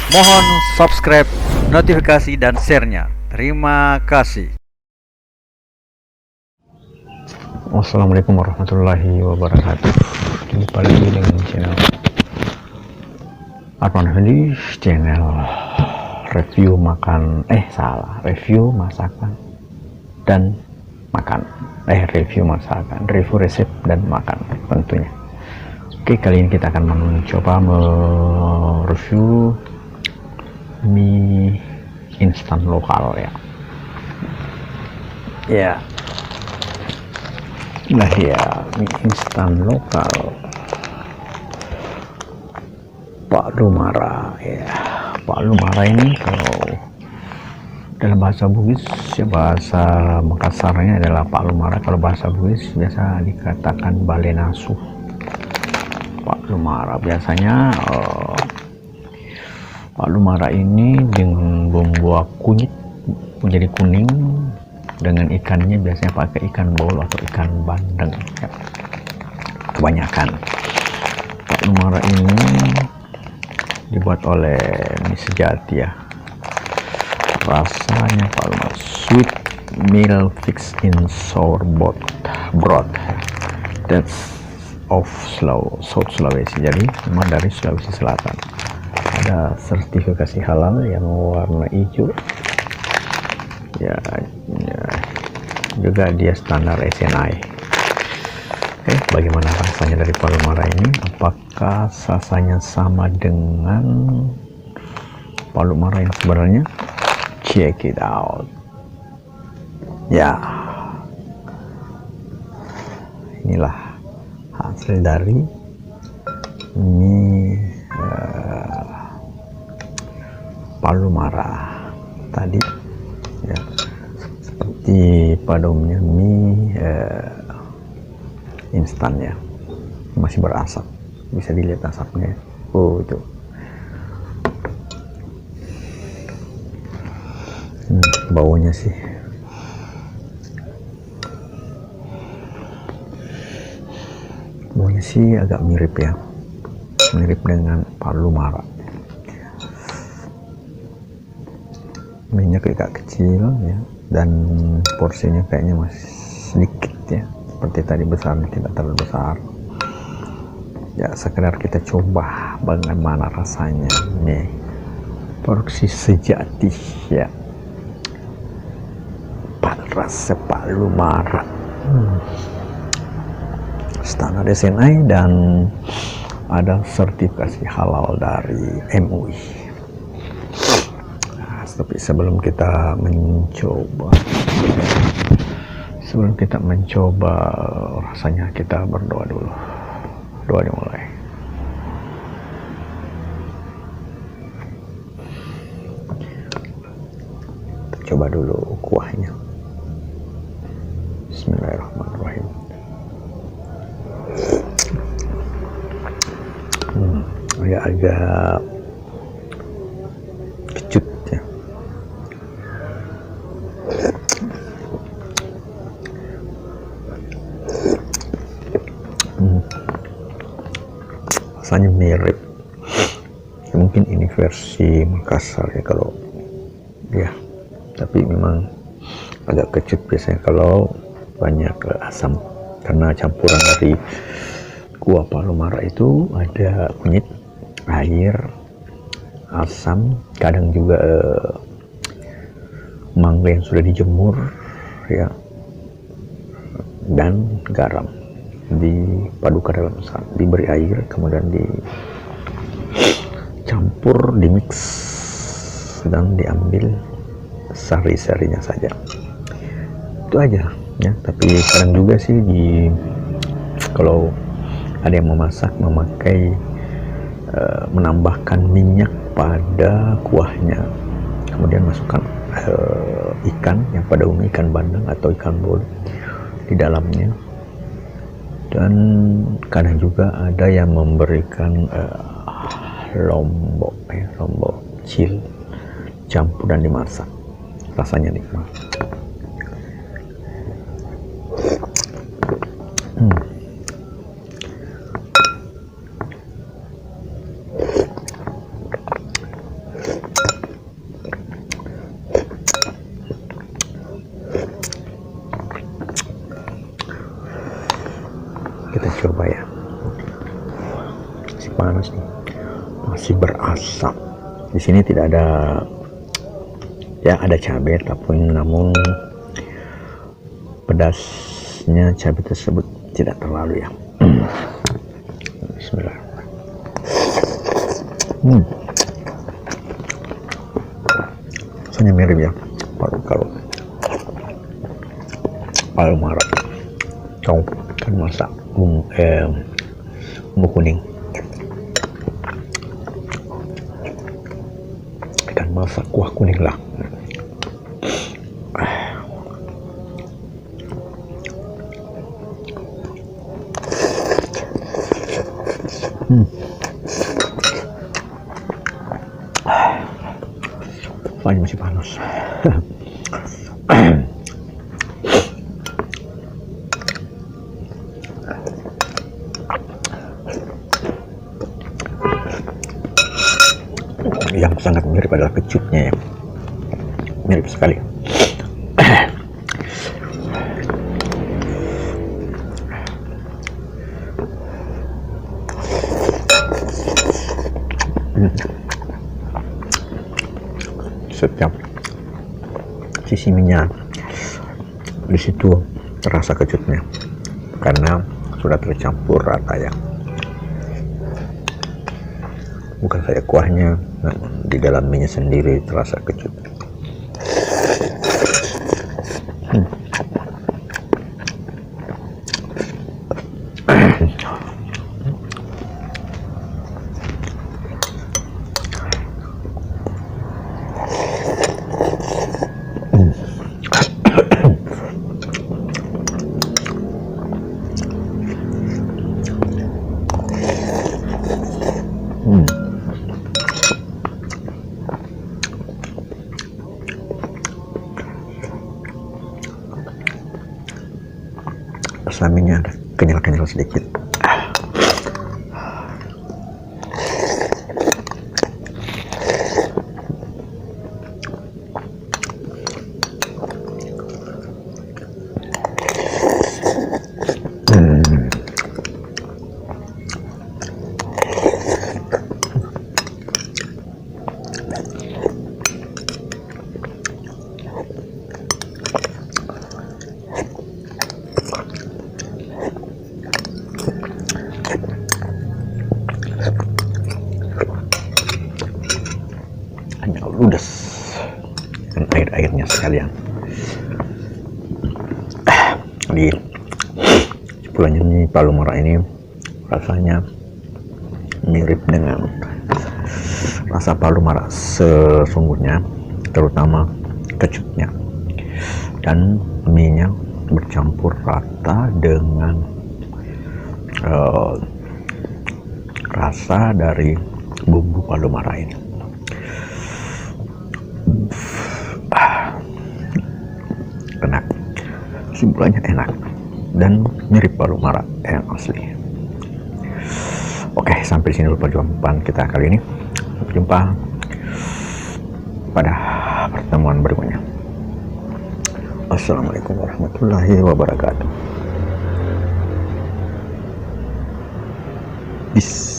Mohon subscribe, notifikasi, dan share-nya. Terima kasih. Wassalamualaikum warahmatullahi wabarakatuh. Jumpa lagi dengan channel Arman Hadis, channel review review masakan dan makan. Review masakan, review resep dan makan tentunya. Oke, kali ini kita akan mencoba mereview mie instan lokal ya. Nah ya, mie instan lokal Pak Lumara ya. Pak Lumara ini kalau dalam bahasa Bugis ya, bahasa Makassarnya adalah Pak Lumara. Kalau bahasa Bugis biasa dikatakan Bale Nasuh. Pak Lumara biasanya Pak Lumara ini dengan bumbu kunyit menjadi kuning, dengan ikannya biasanya pakai ikan bolu atau ikan bandeng ya. Kebanyakan Pak Lumara ini dibuat oleh mie sejati ya. Rasanya Pak Lumara sweet meal fixed in sour broth that's of South Sulawesi. Jadi memang dari Sulawesi Selatan. Ada sertifikasi halal yang warna hijau ya, juga dia standar SNI. Bagaimana rasanya dari Pak Lumara ini? Apakah rasanya sama dengan Pak Lumara yang sebenarnya? Check it out ya. Inilah hasil dari mie Pak Lumara tadi ya. Seperti pada umumnya mie instan ya, masih berasap, bisa dilihat asapnya. Itu baunya sih agak mirip ya, mirip dengan Pak Lumara. Minyak agak kecil ya, dan porsinya kayaknya masih sedikit ya, seperti tadi besar, tidak terlalu besar ya. Sekedar kita coba bagaimana rasanya nih produksi sejati ya, rasa Pak Lumara standar SNI dan ada sertifikasi halal dari MUI. Tapi sebelum kita mencoba rasanya, kita berdoa dulu. Doa dimulai. Kita coba dulu kuahnya. Bismillahirrahmanirrahim. Agak kecut ya. Rasanya mirip ya, mungkin ini versi Makassar ya kalau ya, tapi memang agak kecut biasanya kalau banyak asam, karena campuran dari kuah Pak Lumara itu ada kunyit, air, asam, kadang juga mangga yang sudah dijemur ya, dan garam dipadukan dalam diberi air, kemudian dicampur, dimix, dan diambil sari-sarinya saja. Itu aja ya. Tapi kadang juga sih kalau ada yang memasak memakai menambahkan minyak pada kuahnya, kemudian masukkan ikan yang pada umumnya ikan bandeng atau ikan bolu di dalamnya. Dan kadang juga ada yang memberikan lombok cil campur dan dimasak. Rasanya nikmat. panas nih, masih berasap. Di sini tidak ada, ya ada cabai, tapi namun pedasnya cabai tersebut tidak terlalu ya. Bismillah. Rasanya mirip ya kalau palu mara. Kau kan masak bumbu kuning, ikan masak kuah kuning lah. Soalnya masih panas. Yang sangat mirip adalah kecupnya ya, mirip sekali. Setiap sisi minyak di situ terasa kecutnya karena sudah tercampur rata ya, bukan kayak kuahnya, di dalam minyak sendiri terasa kecut. Rasa minyak ada kenyal-kenyal sedikit. Hanya ludes dan air-airnya sekalian. Di Cipulan ini palu mara ini rasanya mirip dengan rasa palu mara sesungguhnya, terutama kecutnya dan minyak bercampur rata dengan rasa dari bumbu palu mara ini. Enak, kesimpulannya enak dan mirip palu mara yang asli. Oke, sampai sini dulu perjumpaan kita kali ini. Sampai jumpa pada pertemuan berikutnya. Assalamualaikum warahmatullahi wabarakatuh. Peace.